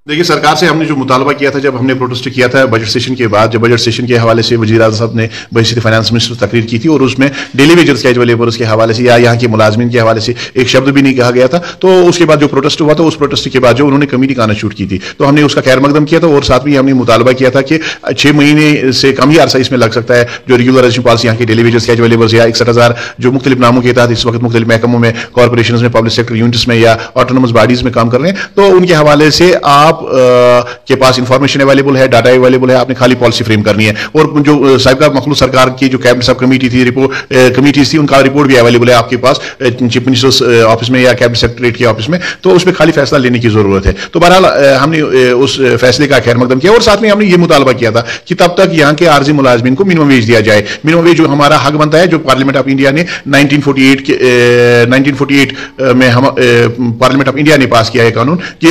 देखिए, सरकार से हमने जो मुतालबा किया था, जब हमने प्रोटेस्ट किया था बजट सेशन के बाद, जब बजट सेशन के हवाले से वज़ीर आज़म साहब ने बहसीत फाइनेंस मिनिस्टर तकरीर की थी और उसमें डेली वेजर्स कैजुअल लेबर्स के हवाले से या यहाँ के मुलाजमीन के हवाले से एक शब्द भी नहीं कहा गया था। तो उसके बाद जो प्रोटेस्ट हुआ था, उस प्रोटेस्ट के बाद जो उन्होंने कमेटी का शूट की थी, तो हमने उसका खैर मकदम किया था और साथ में हमने मुतालबा किया था कि 6 महीने से कम ही अरसा इसमें लग सकता है जो रेगुलराइजेशन पॉलिसी यहाँ के डेली वेजर्स कैजुअल लेबर्स या 61,000 जो मुख्तलिफ नामों के तहत इस वक्त मुख्तलिफ महकमों में, कॉर्पोरेशन में, पब्लिक सेक्टर यूनिट्स में या ऑटोनोमस बॉडीज में काम कर रहे हैं, तो उनके हवाले से आप के पास इंफॉर्मेशन अवेलेबल है, डाटा अवेलेबल है, आपने खाली पॉलिसी फ्रेम करनी है। और जो साबिका मखलूक सरकार की जो कैबिनेट सब कमेटी थी, रिपोर्ट कमेटीज थी, उनका रिपोर्ट भी अवेलेबल है आपके पास चीफ मिनिस्टर्स ऑफिस में या कैबिनेट सेक्रेटरीट के ऑफिस में, तो उसमें खाली फैसला लेने की जरूरत है। तो बहरहाल हमने उस फैसले का खैर मकदम किया और साथ में हमने ये मुतालबा किया था कि तब तक यहाँ के आर्जी मुलाजमीन को मिनिमम वेज दिया जाए। मिनिमम वेज जो हमारा हक बनता है, जो पार्लियामेंट ऑफ इंडिया ने 1948 में हम पार्लियामेंट ऑफ इंडिया ने पास किया है कानून कि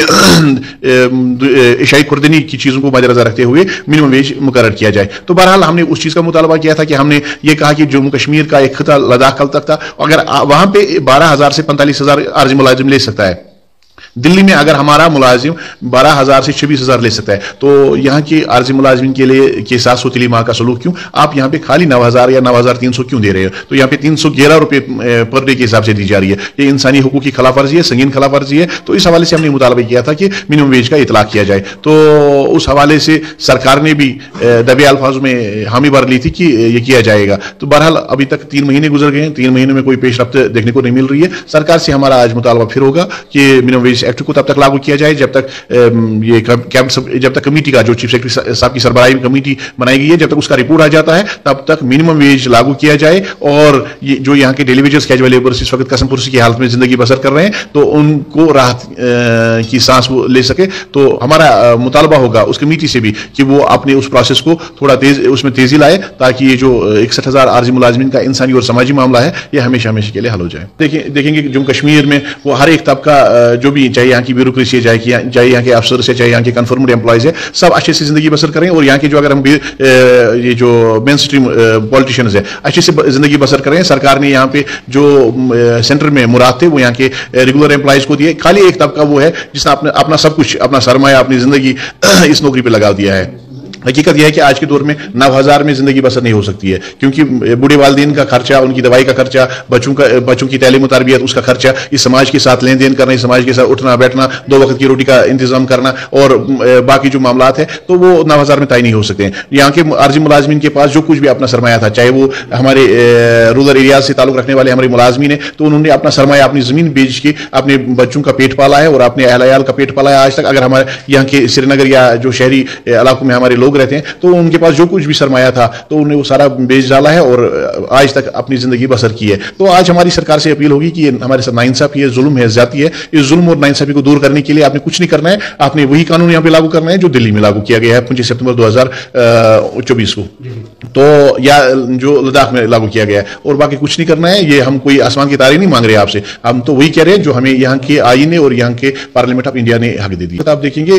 इशाई खुर्दनी की चीजों को मद्देनजर रखते हुए मिनिमम वेज मुकर्रर किया जाए। तो बहरहाल हमने उस चीज का मुतालबा किया था कि हमने ये कहा कि जम्मू कश्मीर का एक खिता लद्दाख कल तक था, अगर वहां पे 12,000 से 45,000 आर्जी मुलाजिम ले सकता है, दिल्ली में अगर हमारा मुलाजिम 12,000 से 26,000 ले सकता है, तो यहाँ के आर्जी मुलाजिमिन के लिए के साथ सोतीली माह का सलूक क्यों? आप यहाँ पे खाली 9,000 या 9,300 क्यों दे रहे हो? तो यहाँ पे 311 रुपये पर डे के हिसाब से दी जा रही है। ये इंसानी हुकूक की खिलाफ वर्जी है, संगीन खिलाफ वर्जी है। तो इस हवाले से हमने मुतालबा किया था कि मिनिमम वेज का इतलाक किया जाए। तो उस हवाले से सरकार ने भी दबे अल्फाज में हामी भर ली थी कि ये किया जाएगा। तो बहरहाल अभी तक 3 महीने गुजर गए हैं, 3 महीने में कोई पेशरफ्त देखने को नहीं मिल रही है। सरकार से हमारा आज मुतालबा फिर होगा कि मिनिमम वेज एक्ट को तब तक लागू किया जाए जब तक जब तक कमेटी का जो चीफ सेक्रेटरी साहब की सरबराही में कमेटी बनाई गई है, जब तक उसका रिपोर्ट आ जाता है, तब तक मिनिमम वेज लागू किया जाए। और ये जो यहाँ के डेली वेजर्स कैजुअल लेबर्स इस वक्त कसम पुरसी की हालत में जिंदगी बसर कर रहे हैं, तो उनको राहत की सांस वो ले सके। तो हमारा मुतालबा होगा उस कमेटी से भी कि वो अपने उस प्रोसेस को थोड़ा उसमें तेजी लाए, ताकि ये जो 61,000 आर्जी मुलाजिमिन का इंसानी और समाजी मामला है, ये हमेशा हमेशा के लिए हल हो जाए। देखेंगे कि जम्मू कश्मीर में वो हर एक तबका जो भी, चाहे यहाँ की ब्यूरोक्रेसी है, चाहे यहाँ के अफसर से, चाहे यहाँ के कन्फर्म्ड एम्प्लॉयज है, सब अच्छे से जिंदगी बसर करें। और यहाँ के जो अगर हम ये जो मेन स्ट्रीम पॉलिटिशियंस है, अच्छे से जिंदगी बसर करें। सरकार ने यहाँ पे जो सेंटर में मुराद थे वो यहाँ के रेगुलर एम्प्लॉयज को दिए। खाली एक तबका वो है जिसने अपना सब कुछ, अपना सरमाया, अपनी जिंदगी इस नौकरी पे लगा दिया है। हकीकत यह है कि आज के दौर में 9,000 में जिंदगी बसर नहीं हो सकती है, क्योंकि बूढ़े वालिदैन का खर्चा, उनकी दवाई का खर्चा, बच्चों की तालीम और तरबियत, उसका खर्चा, इस समाज के साथ लेन देन करना, इस समाज के साथ उठना बैठना, 2 वक्त की रोटी का इंतजाम करना और बाकी जो मामला है, तो वो 9,000 में तय नहीं हो सकते हैं। यहाँ के आर्जी मुलाजमीन के पास जो कुछ भी अपना सरमाया था, चाहे वो हमारे रूरल एरिया से ताल्लुक रखने वाले हमारे मुलाजमीन है, तो उन्होंने अपना सरमाया, अपनी जमीन बेच के अपने बच्चों का पेट पाला है और अपने अहल का पेट पाला है आज तक। अगर हमारे यहाँ के श्रीनगर या जो शहरी इलाकों में हमारे लोग रहते हैं, तो उनके पास जो कुछ भी सरमाया था, तो उन्होंने वो सारा बेच डाला है और आज तक अपनी जिंदगी बसर की है। तो आज हमारी सरकार से अपील होगी कि हमारे साथ नाइंसाफी है, जुल्म है, ज्यादती है। इस जुल्म और नाइंसाफी को दूर करने के लिए आपने कुछ नहीं करना है, आपने वही कानून यहाँ पे लागू करना है जो दिल्ली में लागू किया गया है 25 सितंबर 2024 को, तो या जो लद्दाख में लागू किया गया है। और बाकी कुछ नहीं करना है। ये हम कोई आसमान की तारे नहीं मांग रहे आपसे, हम तो वही कह रहे हैं जो हमें यहाँ के आईन ने और यहाँ के पार्लियामेंट ऑफ इंडिया ने हक दे दी। तो आप देखेंगे,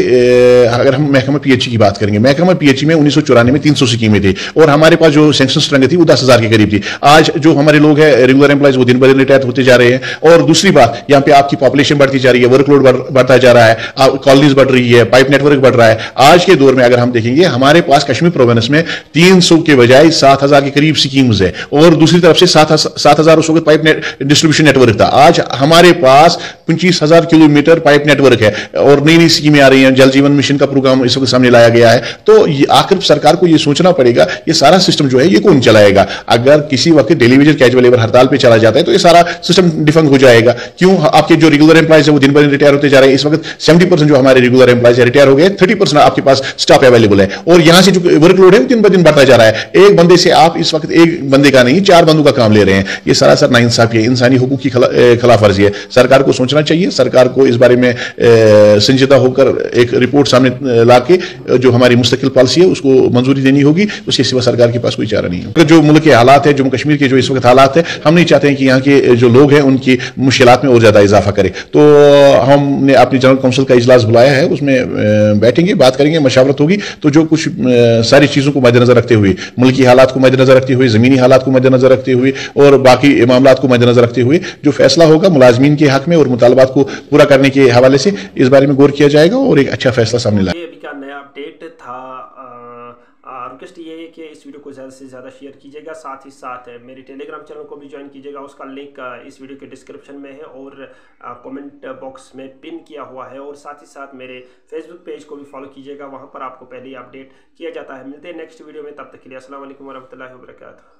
अगर हम महकमा पीएचई की बात करेंगे, महकमा पीएचई में 1994 में 300 स्कीमें थी और हमारे पास जो सैंक्शन स्ट्रेंथ थी वो 10,000 के करीब थी। आज जो हमारे लोग हैं रेगुलर एम्प्लॉइज, वो दिन ब दिन रिटायर होते जा रहे हैं। और दूसरी बात, यहाँ पे आपकी पॉपुलेशन बढ़ती जा रही है, वर्कलोड बढ़ता जा रहा है, कॉलोनीज बढ़ रही है, पाइप नेटवर्क बढ़ रहा है। आज के दौर में अगर हम देखेंगे, हमारे पास कश्मीर प्रोविंस में 300 के बजाय 7,000 के करीब स्कीम्स है और दूसरी तरफ से 7,000 उस वक्त पाइप डिस्ट्रीब्यूशन नेटवर्क था। आज हमारे पास 25,000 किलोमीटर पाइप नेटवर्क है और नई नई स्कीमें आ रही हैं। जल जीवन मिशन का प्रोग्राम इस वक्त सामने लाया गया है। तो आखिर सरकार को ये सोचना पड़ेगा, ये सारा सिस्टम जो है ये कौन चलाएगा? अगर किसी वक्त डेली वेजर कैजुअल लेबर हड़ताल पे चला जाता है तो ये सारा सिस्टम डिफंक्ट हो जाएगा। क्यों? आपके जो रेगुलर एम्प्लॉइज है वो दिन ब दिन रिटायर होते जा रहे हैं। इस वक्त 70% जो हमारे रेगुलर एम्प्लॉइज रिटायर हो गए, 30% आपके पास स्टाफ अवेलेबल है और यहां से जो वर्कलोड है वो दिन ब दिन बढ़ता जा रहा है। एक बंदे से आप इस वक्त एक बंदे का नहीं 4 बंदों का काम ले रहे हैं। ये सरासर नाइंसाफी है, इंसानी हुकूक की खिलाफ वर्जी है। सरकार को सोचना चाहिए, सरकार को इस बारे में संजीदा होकर एक रिपोर्ट सामने ला के जो हमारी मुस्तकिल पॉलिसी है उसको मंजूरी देनी होगी, उसके सिवा सरकार के पास कोई चारा नहीं है। जो मुल्क के हालात है, जम्मू कश्मीर के जो इस वक्त हालात है, हम नहीं चाहते हैं कि यहाँ के जो लोग हैं उनकी मुश्किलात में और ज़्यादा इजाफा करे। तो हमने अपनी जनरल काउंसिल का इजलास बुलाया है, उसमें बैठेंगे, बात करेंगे, मशावरत होगी। तो जो कुछ सारी चीज़ों को मद्देनजर रखते हुए, मुल्की हालात को मद्देनजर रखते हुए, ज़मीनी हालात को मद्देनजर रखते हुए और बाकी मामलात को मद्देनजर रखते हुए जो फैसला होगा मुलाजमीन के हक में और मुतालबात को पूरा करने के हवाले से इस बारे में गौर किया जाएगा और एक अच्छा फैसला सामने लाएगा। ये अभी का नया अपडेट था। रिक्वेस्ट ये है कि इस वीडियो को ज़्यादा से ज़्यादा शेयर कीजिएगा, साथ ही साथ मेरे टेलीग्राम चैनल को भी ज्वाइन कीजिएगा। उसका लिंक इस वीडियो के डिस्क्रिप्शन में है और कमेंट बॉक्स में पिन किया हुआ है। और साथ ही साथ मेरे फेसबुक पेज को भी फॉलो कीजिएगा, वहाँ पर आपको पहले ही अपडेट किया जाता है। मिलते हैं नेक्स्ट वीडियो में, तब तक के लिए अस्सलाम वालेकुम वरहमतुल्लाहि वबरकातुहू।